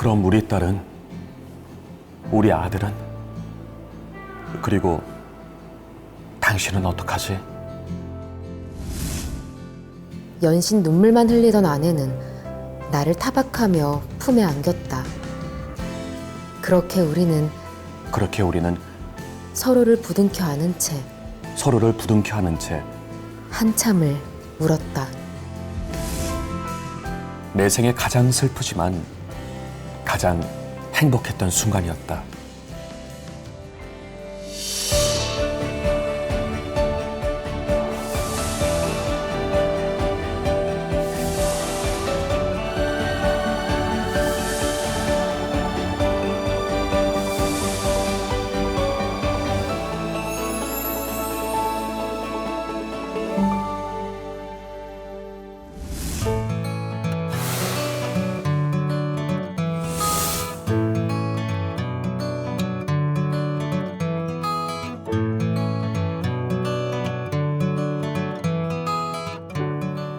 그럼 우리 딸은, 우리 아들은, 그리고 당신은 어떡하지? 연신 눈물만 흘리던 아내는 나를 타박하며 품에 안겼다. 그렇게 우리는 서로를 부둥켜 안은 채 한참을 울었다. 내 생에 가장 슬프지만 가장 행복했던 순간이었다.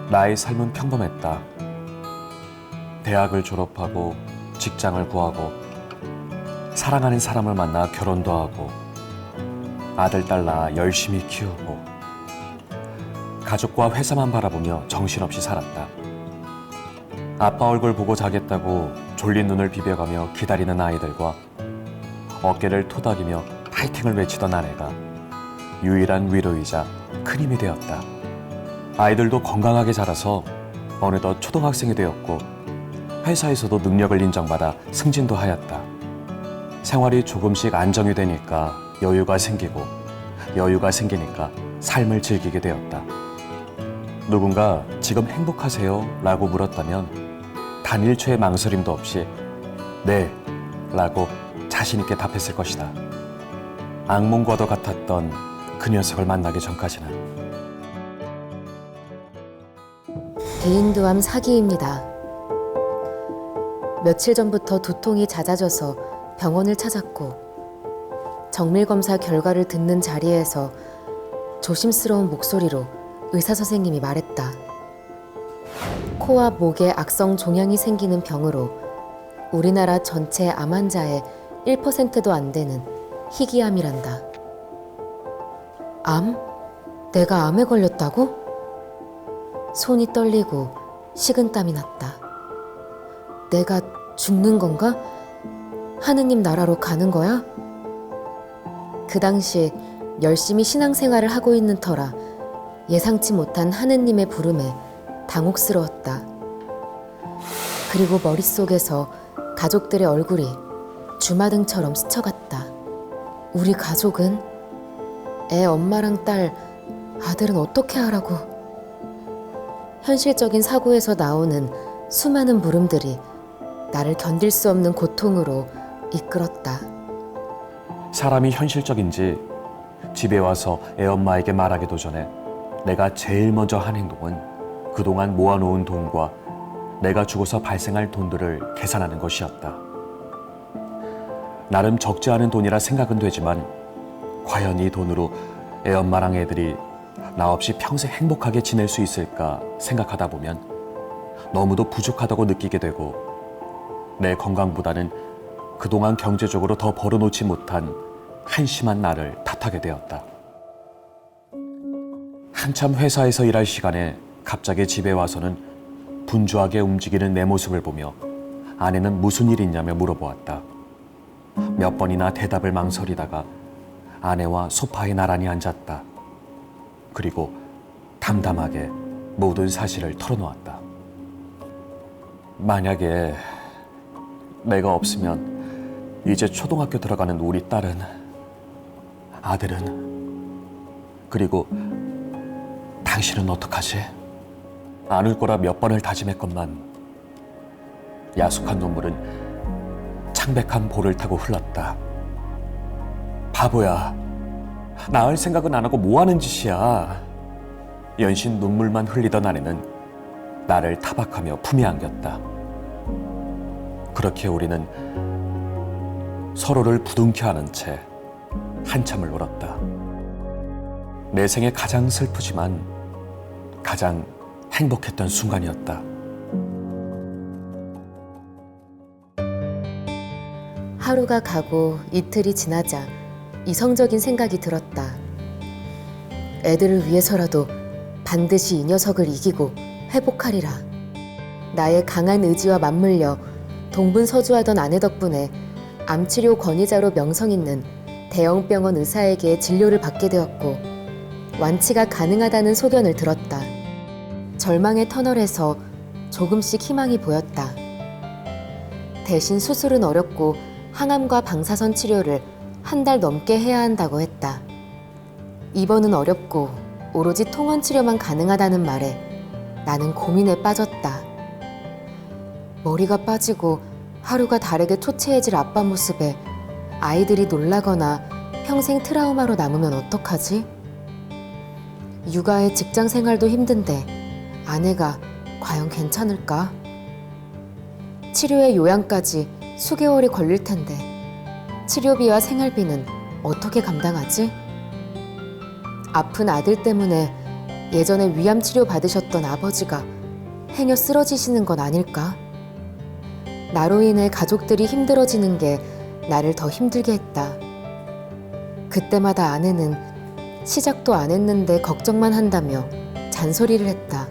나의 삶은 평범했다. 대학을 졸업하고 직장을 구하고 사랑하는 사람을 만나 결혼도 하고 아들, 딸 낳아 열심히 키우고 가족과 회사만 바라보며 정신없이 살았다. 아빠 얼굴 보고 자겠다고 졸린 눈을 비벼가며 기다리는 아이들과 어깨를 토닥이며 파이팅을 외치던 아내가 유일한 위로이자 큰 힘이 되었다. 아이들도 건강하게 자라서 어느덧 초등학생이 되었고 회사에서도 능력을 인정받아 승진도 하였다. 생활이 조금씩 안정이 되니까 여유가 생기고 여유가 생기니까 삶을 즐기게 되었다. 누군가 지금 행복하세요? 라고 물었다면 단 1초의 망설임도 없이 네 라고 자신 있게 답했을 것이다. 악몽과도 같았던 그 녀석을 만나기 전까지는. 대인두암 사기입니다. 며칠 전부터 두통이 잦아져서 병원을 찾았고 정밀검사 결과를 듣는 자리에서 조심스러운 목소리로 의사 선생님이 말했다. 코와 목에 악성 종양이 생기는 병으로 우리나라 전체 암 환자의 1%도 안 되는 희귀암이란다. 암? 내가 암에 걸렸다고? 손이 떨리고 식은땀이 났다. 내가 죽는 건가? 하느님 나라로 가는 거야? 그 당시 열심히 신앙생활을 하고 있는 터라 예상치 못한 하느님의 부름에 당혹스러웠다. 그리고 머릿속에서 가족들의 얼굴이 주마등처럼 스쳐갔다. 우리 가족은? 애 엄마랑 딸, 아들은 어떻게 하라고? 현실적인 사고에서 나오는 수많은 물음들이 나를 견딜 수 없는 고통으로 이끌었다. 사람이 현실적인지 집에 와서 애엄마에게 말하기도 전에 내가 제일 먼저 한 행동은 그동안 모아놓은 돈과 내가 죽어서 발생할 돈들을 계산하는 것이었다. 나름 적지 않은 돈이라 생각은 되지만 과연 이 돈으로 애엄마랑 애들이 나 없이 평생 행복하게 지낼 수 있을까 생각하다 보면 너무도 부족하다고 느끼게 되고 내 건강보다는 그동안 경제적으로 더 벌어놓지 못한 한심한 나를 탓하게 되었다. 한참 회사에서 일할 시간에 갑자기 집에 와서는 분주하게 움직이는 내 모습을 보며 아내는 무슨 일 있냐며 물어보았다. 몇 번이나 대답을 망설이다가 아내와 소파에 나란히 앉았다. 그리고 담담하게 모든 사실을 털어놓았다. 만약에 내가 없으면 이제 초등학교 들어가는 우리 딸은, 아들은, 그리고 당신은 어떡하지? 안 울 거라 몇 번을 다짐했건만 야속한 눈물은 창백한 볼을 타고 흘렀다. 바보야. 낳을 생각은 안 하고 뭐 하는 짓이야. 연신 눈물만 흘리던 아내는 나를 타박하며 품에 안겼다. 그렇게 우리는 서로를 부둥켜 안은 채 한참을 울었다. 내 생에 가장 슬프지만 가장 행복했던 순간이었다. 하루가 가고 이틀이 지나자 이성적인 생각이 들었다. 애들을 위해서라도 반드시 이 녀석을 이기고 회복하리라. 나의 강한 의지와 맞물려 동분서주하던 아내 덕분에 암치료 권위자로 명성 있는 대형병원 의사에게 진료를 받게 되었고 완치가 가능하다는 소견을 들었다. 절망의 터널에서 조금씩 희망이 보였다. 대신 수술은 어렵고 항암과 방사선 치료를 한 달 넘게 해야 한다고 했다. 입원은 어렵고 오로지 통원 치료만 가능하다는 말에 나는 고민에 빠졌다. 머리가 빠지고 하루가 다르게 초췌해질 아빠 모습에 아이들이 놀라거나 평생 트라우마로 남으면 어떡하지? 육아에 직장 생활도 힘든데 아내가 과연 괜찮을까? 치료에 요양까지 수개월이 걸릴 텐데 치료비와 생활비는 어떻게 감당하지? 아픈 아들 때문에 예전에 위암 치료 받으셨던 아버지가 행여 쓰러지시는 건 아닐까? 나로 인해 가족들이 힘들어지는 게 나를 더 힘들게 했다. 그때마다 아내는 시작도 안 했는데 걱정만 한다며 잔소리를 했다.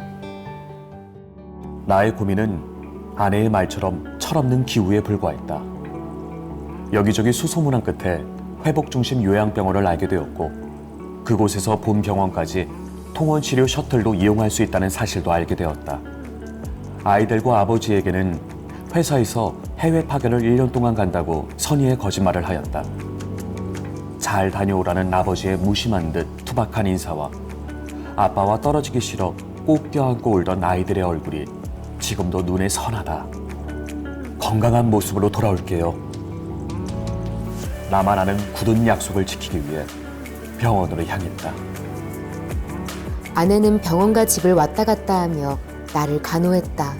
나의 고민은 아내의 말처럼 철없는 기우에 불과했다. 여기저기 수소문한 끝에 회복중심 요양병원을 알게 되었고 그곳에서 본 병원까지 통원치료 셔틀도 이용할 수 있다는 사실도 알게 되었다. 아이들과 아버지에게는 회사에서 해외 파견을 1년 동안 간다고 선의의 거짓말을 하였다. 잘 다녀오라는 아버지의 무심한 듯 투박한 인사와 아빠와 떨어지기 싫어 꼭 껴안고 울던 아이들의 얼굴이 지금도 눈에 선하다. 건강한 모습으로 돌아올게요. 나만 아는 굳은 약속을 지키기 위해 병원으로 향했다. 아내는 병원과 집을 왔다 갔다 하며 나를 간호했다.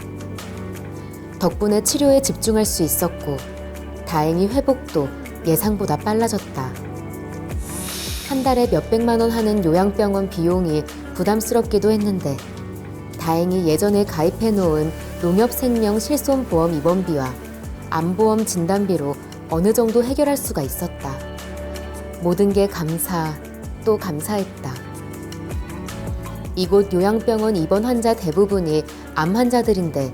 덕분에 치료에 집중할 수 있었고 다행히 회복도 예상보다 빨라졌다. 한 달에 몇백만 원 하는 요양병원 비용이 부담스럽기도 했는데 다행히 예전에 가입해놓은 농협생명 실손보험 입원비와 암보험 진단비로 어느 정도 해결할 수가 있었다. 모든 게 감사 또 감사했다. 이곳 요양병원 입원 환자 대부분이 암 환자들인데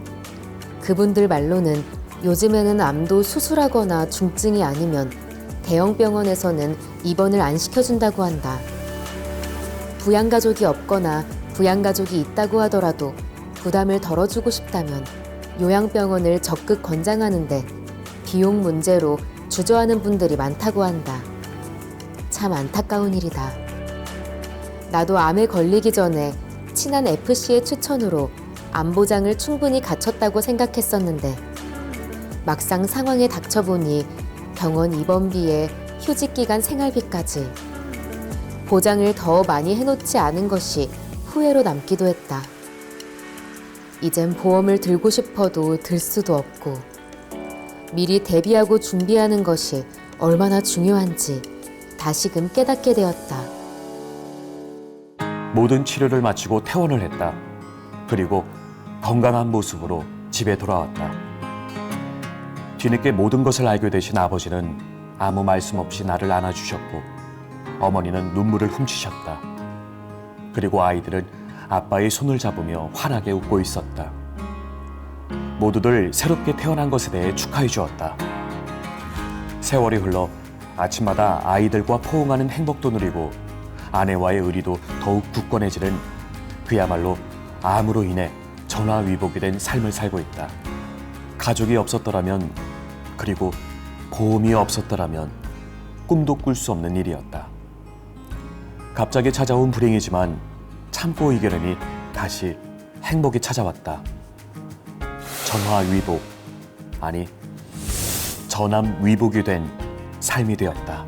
그분들 말로는 요즘에는 암도 수술하거나 중증이 아니면 대형 병원에서는 입원을 안 시켜준다고 한다. 부양가족이 없거나 부양가족이 있다고 하더라도 부담을 덜어주고 싶다면 요양병원을 적극 권장하는데 비용 문제로 주저하는 분들이 많다고 한다. 참 안타까운 일이다. 나도 암에 걸리기 전에 친한 FC의 추천으로 암보장을 충분히 갖췄다고 생각했었는데 막상 상황에 닥쳐보니 병원 입원비에 휴직기간 생활비까지 보장을 더 많이 해놓지 않은 것이 후회로 남기도 했다. 이젠 보험을 들고 싶어도 들 수도 없고 미리 대비하고 준비하는 것이 얼마나 중요한지 다시금 깨닫게 되었다. 모든 치료를 마치고 퇴원을 했다. 그리고 건강한 모습으로 집에 돌아왔다. 뒤늦게 모든 것을 알게 되신 아버지는 아무 말씀 없이 나를 안아주셨고 어머니는 눈물을 훔치셨다. 그리고 아이들은 아빠의 손을 잡으며 환하게 웃고 있었다. 모두들 새롭게 태어난 것에 대해 축하해 주었다. 세월이 흘러 아침마다 아이들과 포옹하는 행복도 누리고 아내와의 의리도 더욱 굳건해지는 그야말로 암으로 인해 전화위복이 된 삶을 살고 있다. 가족이 없었더라면 그리고 보험이 없었더라면 꿈도 꿀 수 없는 일이었다. 갑자기 찾아온 불행이지만 참고 이겨내니 다시 행복이 찾아왔다. 전화위복, 아니 전암위복이 된 삶이 되었다.